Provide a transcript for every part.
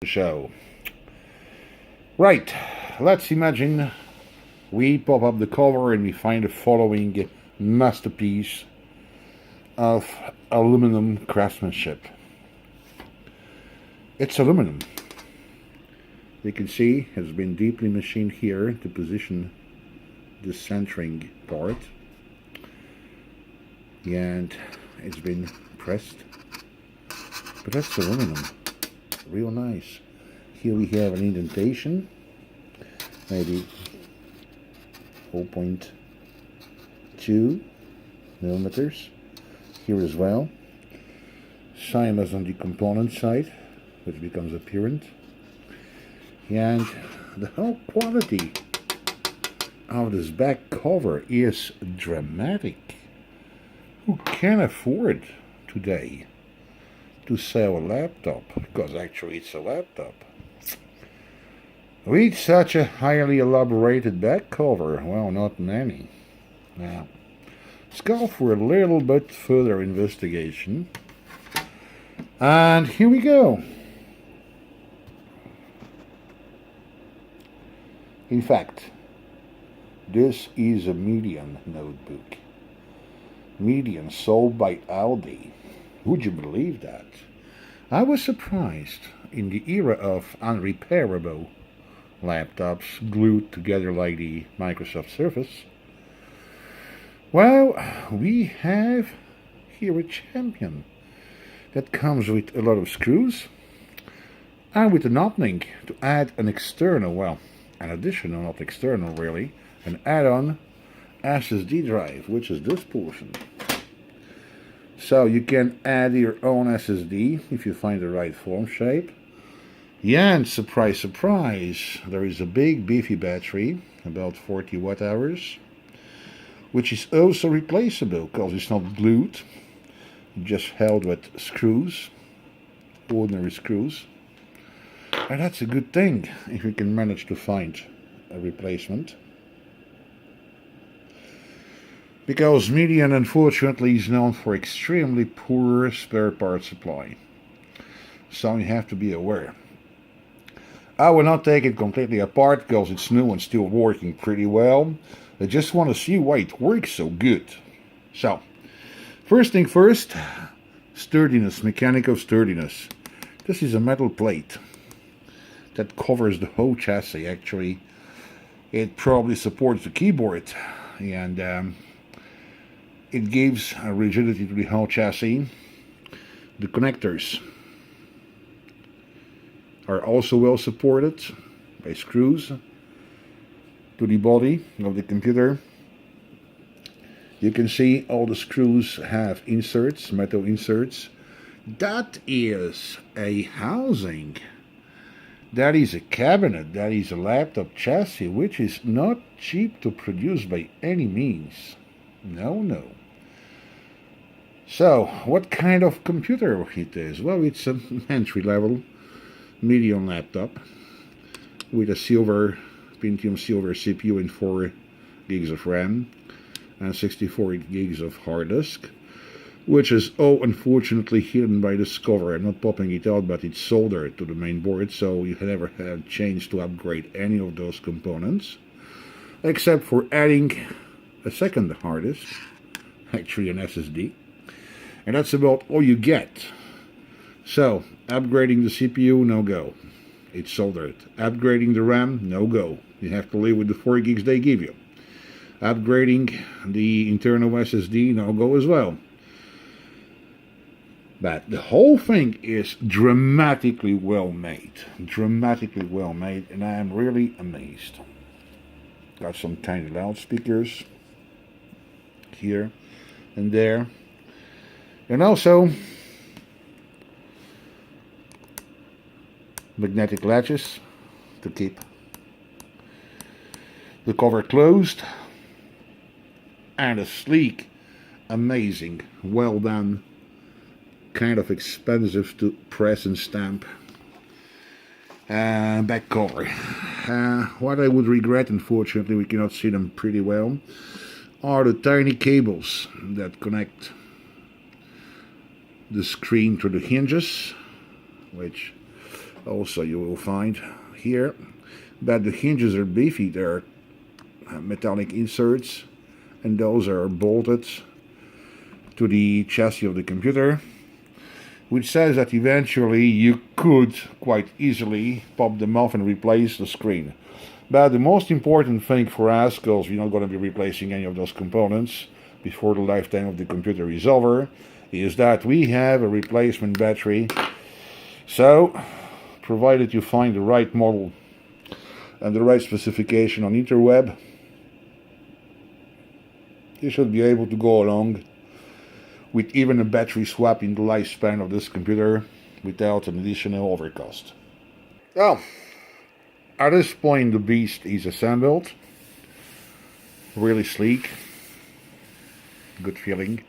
show. Right, let's imagine we pop up the cover and we find the following masterpiece of aluminum craftsmanship. It's aluminum. You can see it has been deeply machined here to position the centering part, and it's been pressed, but that's aluminum. Real nice. Here we have an indentation, maybe 0.2 millimeters. Here as well. Same as on the component side, which becomes apparent. And the whole quality of this back cover is dramatic. Who can afford today to sell a laptop? Because actually it's a laptop. With such a highly elaborated back cover, well, not many. Now, let's go for a little bit further investigation. And here we go. In fact, this is a Medion notebook. Medion, sold by ALDI. Would you believe that? I was surprised in the era of unrepairable laptops glued together like the Microsoft Surface. Well, we have here a champion that comes with a lot of screws and with an opening to add an external, well, an additional, not external really, an add-on SSD drive, which is this portion. So you can add your own SSD if you find the right form shape. Yeah, and surprise, surprise, there is a big beefy battery, about 40 watt hours, which is also replaceable because it's not glued, just held with screws, ordinary screws. And that's a good thing if you can manage to find a replacement. Because Medion, unfortunately, is known for extremely poor spare part supply. So you have to be aware. I will not take it completely apart because it's new and still working pretty well. I just want to see why it works so good. So, first thing first, sturdiness, mechanical sturdiness. This is a metal plate that covers the whole chassis. Actually, it probably supports the keyboard, and it gives a rigidity to the whole chassis. The connectors are also well supported by screws to the body of the computer. You can see all the screws have inserts, metal inserts. That is a housing. That is a cabinet. That is a laptop chassis, which is not cheap to produce by any means. No, no. So, what kind of computer it is? Well, it's an entry-level Medion laptop with a Pentium SILVER CPU and 4 gigs of RAM and 64 gigs of hard disk, which is unfortunately hidden by this cover. I'm not popping it out, but it's soldered to the main board, so you never have a chance to upgrade any of those components, except for adding a second hard disk, actually an SSD, and that's about all you get. So, upgrading the CPU, no go. It's soldered. Upgrading the RAM, no go. You have to live with the 4 gigs they give you. Upgrading the internal SSD, no go as well. But the whole thing is dramatically well made. Dramatically well made, and I am really amazed. Got some tiny loudspeakers here and there. And also magnetic latches to keep the cover closed, and a sleek, amazing, well done, kind of expensive to press and stamp back cover. What I would regret, unfortunately, we cannot see them pretty well, are the tiny cables that connect the screen to the hinges, which Also, you will find here that the hinges are beefy. They're metallic inserts, and those are bolted to the chassis of the computer, which says that eventually you could quite easily pop them off and replace the screen. But the most important thing for us, because we're not going to be replacing any of those components before the lifetime of the computer is over, is that we have a replacement battery. So, provided you find the right model and the right specification on interweb, you should be able to go along with even a battery swap in the lifespan of this computer without an additional overcost. So, at this point the beast is assembled. Really sleek. Good feeling.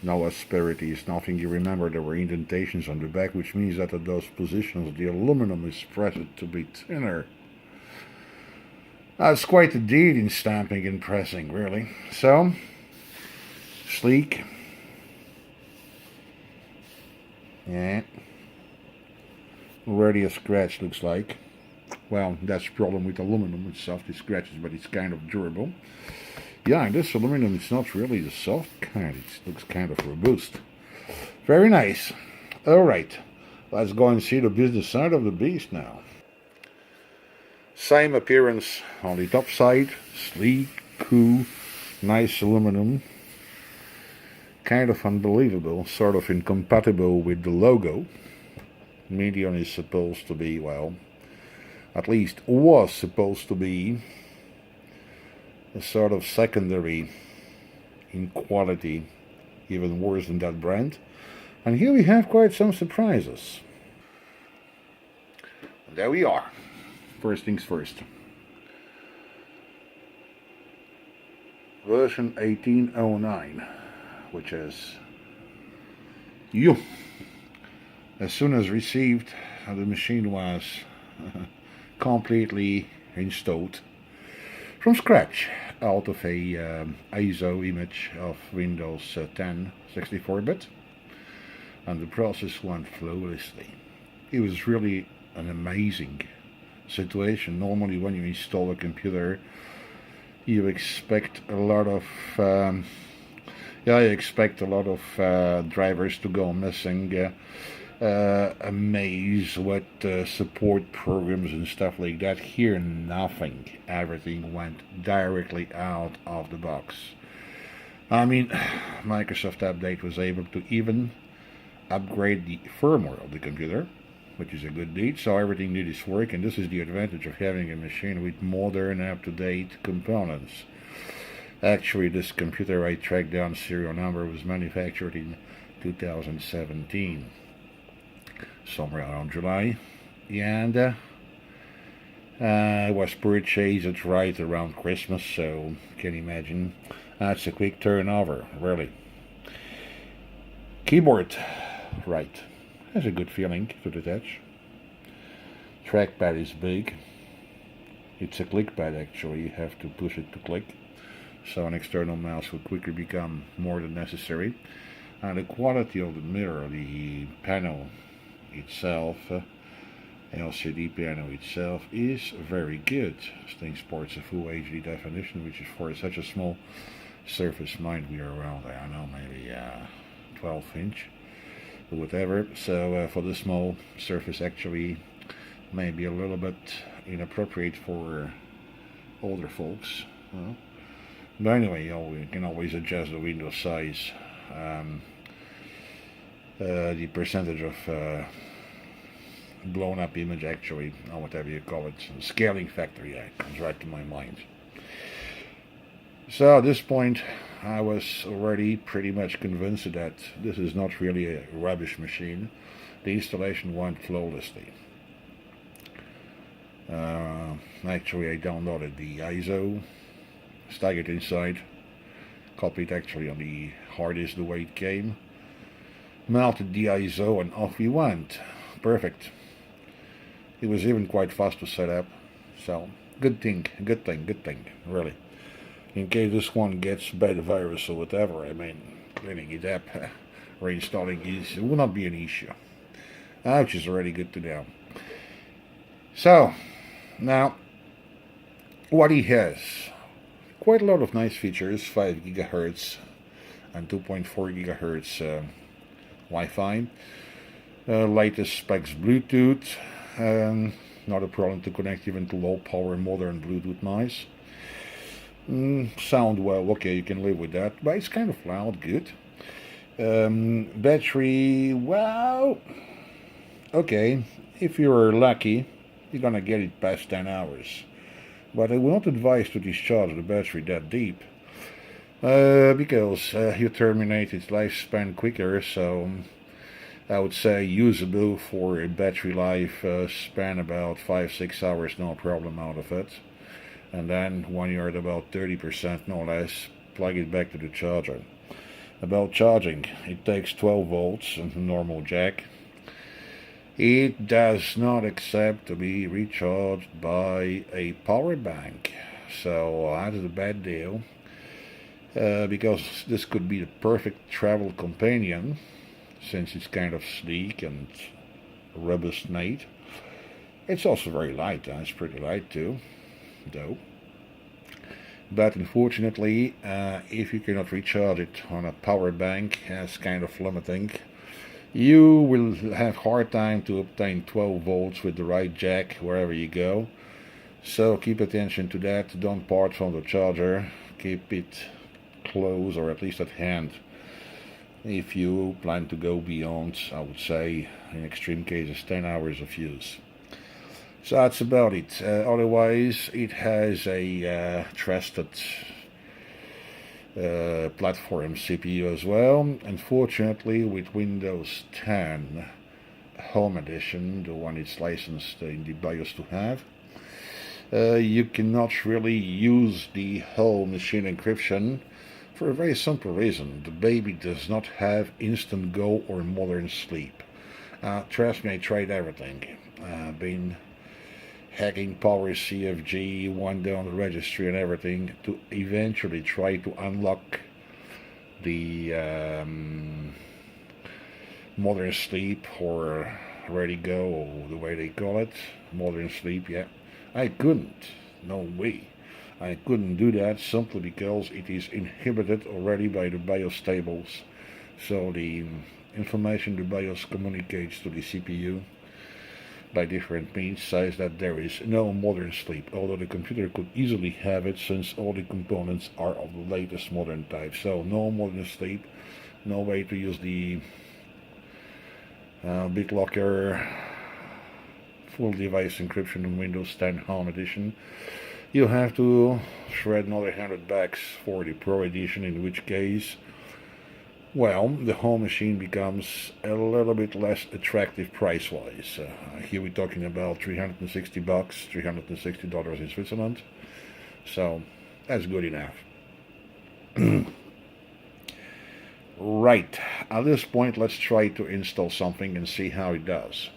No asperities, nothing. You remember there were indentations on the back, which means that at those positions the aluminum is pressed to be thinner. That's quite a deed in stamping and pressing, really. So, sleek. Yeah. Already a scratch, looks like. Well, that's the problem with aluminum. It's soft, it scratches, but it's kind of durable. Yeah, and this aluminum, it's not really the soft kind. It looks kind of robust. Very nice. Alright, let's go and see the business side of the beast now. Same appearance on the top side. Sleek, cool, nice aluminum. Kind of unbelievable, sort of incompatible with the logo. Medion is supposed to be, well, at least was supposed to be a sort of secondary in quality, even worse than that brand. And here we have quite some surprises. And there we are. First things first. Version 1809, which is you. As soon as received, the machine was completely installed from scratch out of a ISO image of Windows 10 64-bit, and the process went flawlessly. It was really an amazing situation. Normally when you install a computer you expect a lot of drivers to go missing, a maze with support programs and stuff like that. Here nothing. Everything went directly out of the box. I mean, Microsoft Update was able to even upgrade the firmware of the computer, which is a good deed, so everything did its work, and this is the advantage of having a machine with modern, up-to-date components. Actually, this computer, I tracked down serial number, was manufactured in 2017. Somewhere around July, and it was purchased right around Christmas, so you can imagine that's a quick turnover, really. Keyboard, right, has a good feeling to the touch. Trackpad is big. It's a click pad actually, you have to push it to click, so an external mouse will quickly become more than necessary. And the quality of the mirror, the panel itself, LCD panel itself, is very good. This thing sports a full HD definition, which is for such a small surface, might be around, I don't know, maybe 12-inch or whatever. So for this small surface actually may be a little bit inappropriate for older folks. But anyway, you can always adjust the window size. The percentage of blown up image, actually, or whatever you call it, scaling factor, yeah, comes right to my mind. So at this point I was already pretty much convinced that this is not really a rubbish machine. The installation went flawlessly. Actually, I downloaded the ISO, stuck it inside, copied actually on the hard disk the way it came, mounted the ISO, and off we went. Perfect. It was even quite fast to set up, so good thing, really. In case this one gets bad virus or whatever, I mean, cleaning it up, reinstalling it will not be an issue. which is already good to know. So, now, what he has, quite a lot of nice features, 5 gigahertz and 2.4 gigahertz Wi-Fi, latest specs Bluetooth, not a problem to connect even to low power modern Bluetooth noise. Sound well, okay, you can live with that, but it's kind of loud, good. Battery, well, okay, if you're lucky, you're gonna get it past 10 hours. But I will not advise to discharge the battery that deep, because you terminate its lifespan quicker, so I would say usable for a battery life span about 5-6 hours, no problem out of it. And then when you're at about 30%, no less, plug it back to the charger. About charging, it takes 12 volts and a normal jack. It does not accept to be recharged by a power bank, so that is a bad deal, because this could be the perfect travel companion, since it's kind of sleek and robust made. It's also very light, it's pretty light too, though. But unfortunately, if you cannot recharge it on a power bank, it's kind of limiting. You will have hard time to obtain 12 volts with the right jack wherever you go. So keep attention to that. Don't part from the charger. Keep it close, or at least at hand, if you plan to go beyond, I would say, in extreme cases, 10 hours of use. So that's about it. Otherwise, it has a trusted platform CPU as well. Unfortunately, with Windows 10 Home Edition, the one it's licensed in the BIOS to have, you cannot really use the whole machine encryption for a very simple reason. The baby does not have instant go or modern sleep. Trust me, I tried everything. Been hacking power CFG, one down the registry and everything, to eventually try to unlock the modern sleep, or ready go, or the way they call it, modern sleep. Yeah, I couldn't. No way. I couldn't do that simply because it is inhibited already by the BIOS tables. So the information the BIOS communicates to the CPU by different means says that there is no modern sleep, although the computer could easily have it since all the components are of the latest modern type. So no modern sleep, no way to use the BitLocker full device encryption in Windows 10 Home Edition. You have to shred another $100 for the Pro Edition, in which case, well, the home machine becomes a little bit less attractive price-wise. Here we're talking about $360, $360 in Switzerland. So that's good enough. Right, at this point, let's try to install something and see how it does.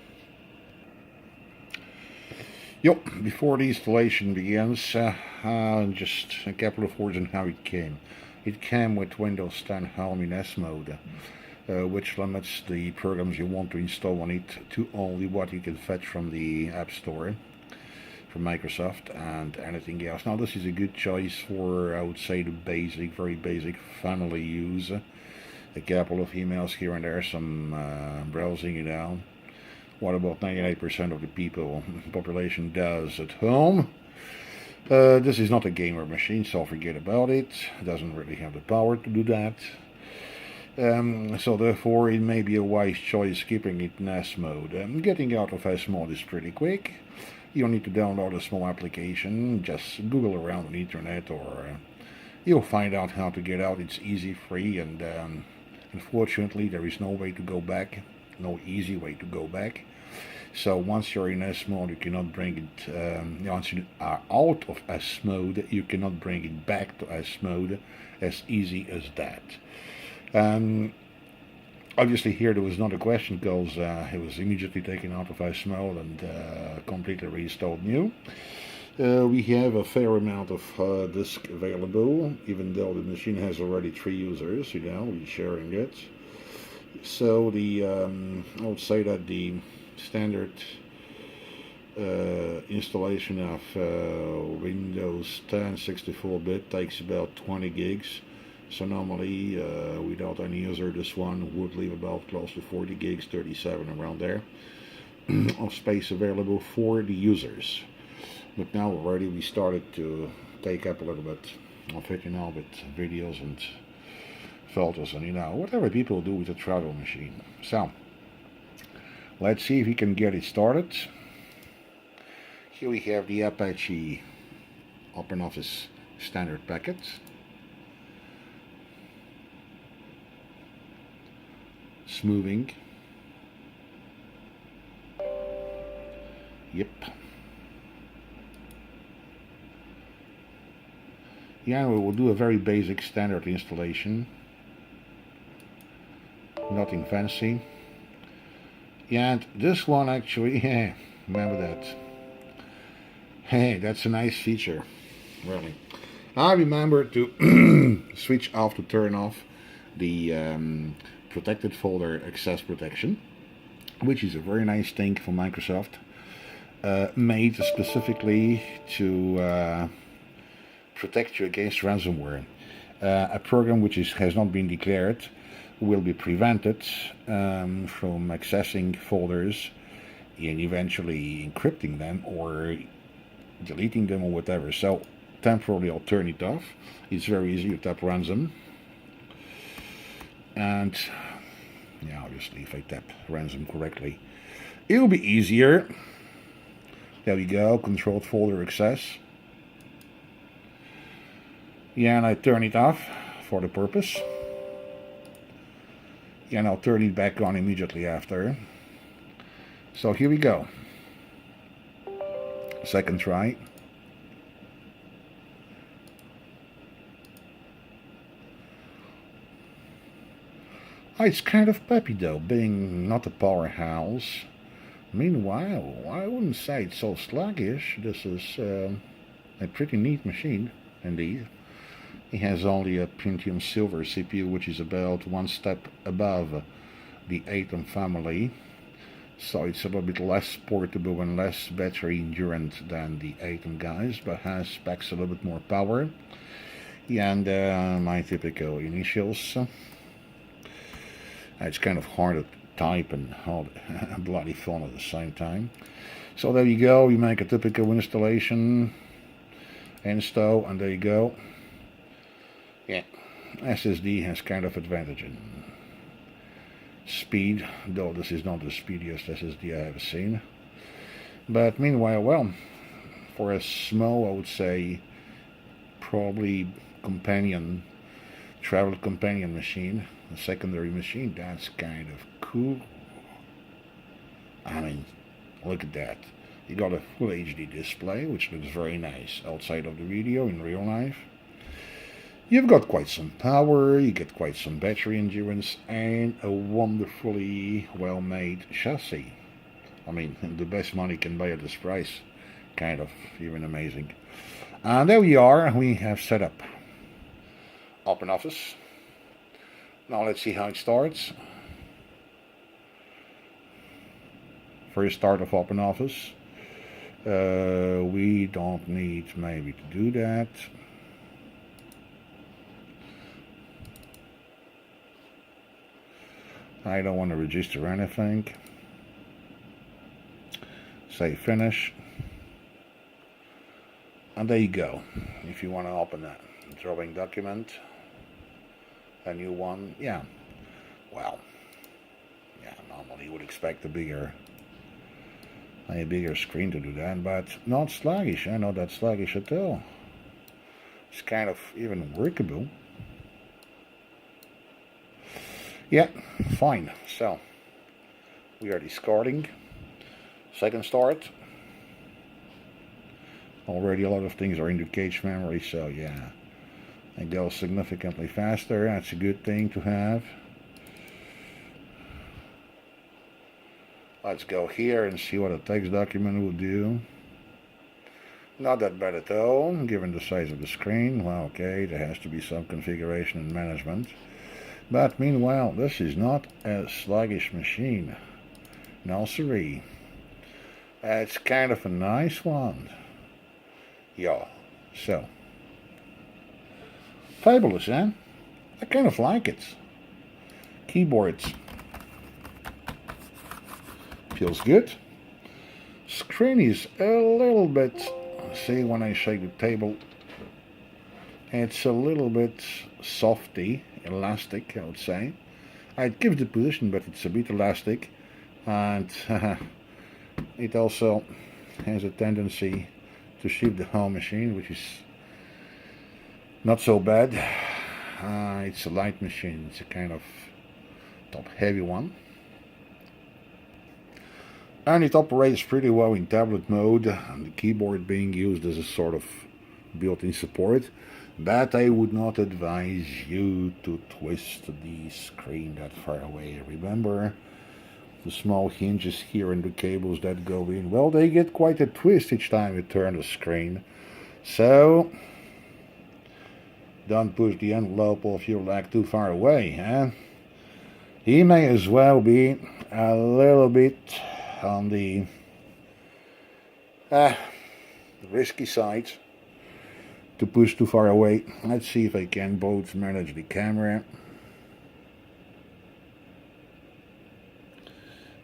Before the installation begins, just a couple of words on how it came. It came with Windows 10 Home in S mode, which limits the programs you want to install on it to only what you can fetch from the App Store, from Microsoft, and anything else. Now this is a good choice for, I would say, the basic, very basic family use. A couple of emails here and there, some browsing, you know. What about 98% of the population does at home? This is not a gamer machine, so forget about it. It doesn't really have the power to do that. So therefore it may be a wise choice keeping it in S mode. Getting out of S mode is pretty quick. You don't need to download a small application. Just Google around on the internet, or you'll find out how to get out. It's easy, free, and unfortunately there is no way to go back. No easy way to go back. So once you're in S mode, you cannot bring it, once you are out of S mode, you cannot bring it back to S mode as easy as that. Obviously here there was not a question, because it was immediately taken out of S mode and completely reinstalled new. We have a fair amount of disk available, even though the machine has already 3 users, you know, we're sharing it. So the I would say that the standard installation of Windows 10 64-bit takes about 20 gigs. So normally, without any user, this one would leave about close to 40 gigs, 37 around there, of space available for the users. But now already we started to take up a little bit of it, with videos and filters and whatever people do with a travel machine. So let's see if we can get it started. Here we have the Apache OpenOffice standard packet. Smoothing. Yep. Yeah, we will do a very basic standard installation. Nothing fancy. Yeah, and this one actually, remember that. Hey, that's a nice feature, really. I remember to switch off to turn off the protected folder access protection, which is a very nice thing for Microsoft, made specifically to protect you against ransomware. A program which has not been declared will be prevented from accessing folders and eventually encrypting them or deleting them or whatever. So temporarily I'll turn it off. It's very easy. You tap ransom, and yeah, obviously if I tap ransom correctly, it'll be easier. There we go, controlled folder access. Yeah, and I turn it off for the purpose. Yeah, and I'll turn it back on immediately after. So here we go. Second try. It's kind of peppy though, being not a powerhouse. Meanwhile, I wouldn't say it's so sluggish. This is a pretty neat machine, indeed. It has only a Pentium SILVER CPU, which is about one step above the Atom family. So it's a little bit less portable and less battery endurant than the Atom guys, but has specs a little bit more power. And my typical initials. It's kind of hard to type and hold bloody fun at the same time. So there you go, you make a typical installation, install, and there you go. Yeah, SSD has kind of advantage in speed, though this is not the speediest SSD I have seen. But meanwhile, well, for a small, I would say, probably travel companion machine, a secondary machine, that's kind of cool. I mean, look at that. You got a full HD display, which looks very nice outside of the video in real life. You've got quite some power, you get quite some battery endurance, and a wonderfully well-made chassis. I mean, the best money can buy at this price. Kind of even amazing. And there we are, we have set up OpenOffice. Now let's see how it starts. First start of OpenOffice. We don't need maybe to do that. I don't want to register anything. Say finish. And there you go. If you want to open that drawing document, a new one, yeah. Well, yeah, normally you would expect a bigger screen to do that, but not sluggish. I know that's sluggish at all. It's kind of even workable. Yeah, fine. So we are discarding. Second start. Already a lot of things are in the cache memory, so yeah, it goes significantly faster. That's a good thing to have. Let's go here and see what a text document will do. Not that bad at all, given the size of the screen. Well, okay, there has to be some configuration and management. But meanwhile, this is not a sluggish machine. No siree. It's kind of a nice one. Yeah, so. Fabulous, eh? I kind of like it. Keyboards. Feels good. Screen is a little bit, see when I shake the table, it's a little bit softy, elastic I would say. I'd give the position, but it's a bit elastic, and it also has a tendency to shift the whole machine, which is not so bad. It's a light machine, it's a kind of top heavy one. And it operates pretty well in tablet mode, and the keyboard being used as a sort of built-in support. But I would not advise you to twist the screen that far away. Remember, the small hinges here and the cables that go in, well, they get quite a twist each time you turn the screen. So, don't push the envelope of your leg too far away. He may as well be a little bit on the risky side to push too far away. Let's see if I can both manage the camera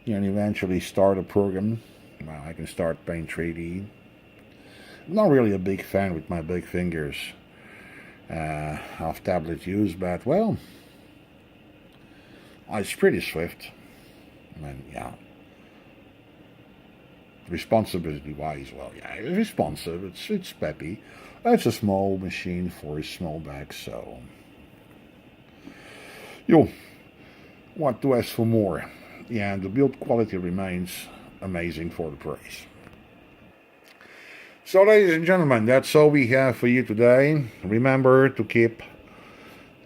and eventually start a program. Well, I can start Paint 3D. I'm not really a big fan with my big fingers of tablet use, but well, it's pretty swift. And yeah, responsibility wise, well, yeah, it's responsive, it's peppy. It's a small machine for a small bag, so you want to ask for more. Yeah, and the build quality remains amazing for the price. So, ladies and gentlemen, that's all we have for you today. Remember to keep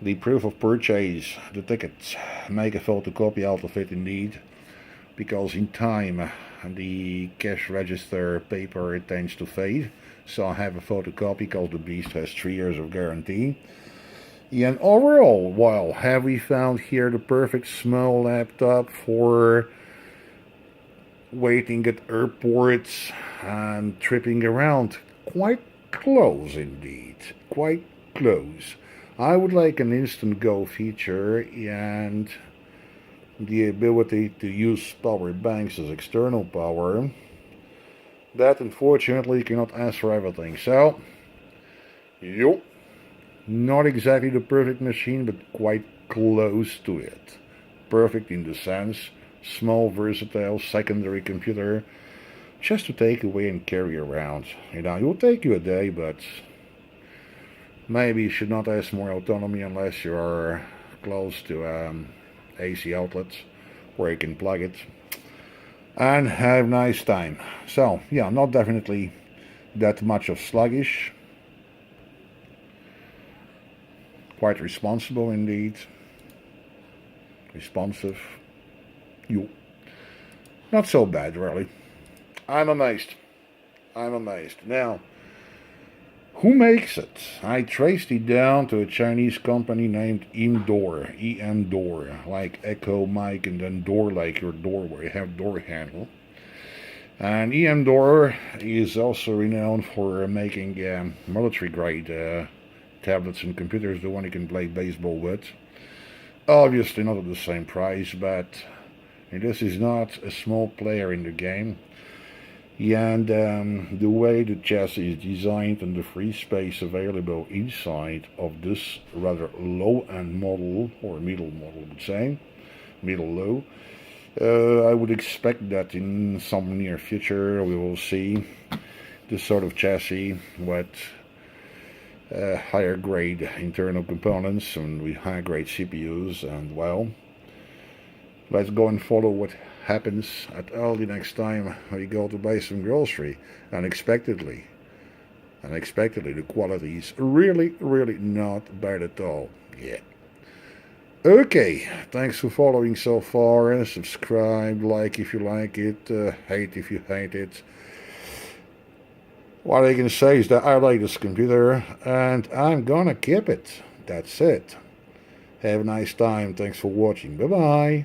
the proof of purchase, the ticket. Make a photocopy out of it indeed, because in time the cash register paper tends to fade. So I have a photocopy because the beast has 3 years of guarantee. And overall, well, have we found here the perfect small laptop for waiting at airports and tripping around? Quite close indeed, quite close. I would like an instant go feature and the ability to use power banks as external power. That unfortunately you cannot ask for everything. So, yup, not exactly the perfect machine, but quite close to it. Perfect in the sense, small, versatile, secondary computer, just to take away and carry around. You know, it will take you a day, but maybe you should not ask more autonomy unless you are close to AC outlets where you can plug it and have a nice time. So yeah, not definitely that much of sluggish, quite responsible indeed, responsive, you, not so bad really. I'm amazed. Now, who makes it? I traced it down to a Chinese company named Indoor, E-M-Door, like Echo, Mike, and then door like your door where you have door handle. And E-M-Door is also renowned for making military-grade tablets and computers, the one you can play baseball with. Obviously not at the same price, but this is not a small player in the game. And the way the chassis is designed and the free space available inside of this rather low-end model, or middle model I would say, middle-low, I would expect that in some near future we will see this sort of chassis with higher grade internal components and with higher grade CPUs. And well, let's go and follow what happens at ALDI next time we go to buy some grocery. Unexpectedly the quality is really not bad at all. Yeah. Okay, thanks for following so far. Subscribe, like if you like it, hate if you hate it. What I can say is that I like this computer and I'm gonna keep it. That's it. Have a nice time. Thanks for watching. Bye bye.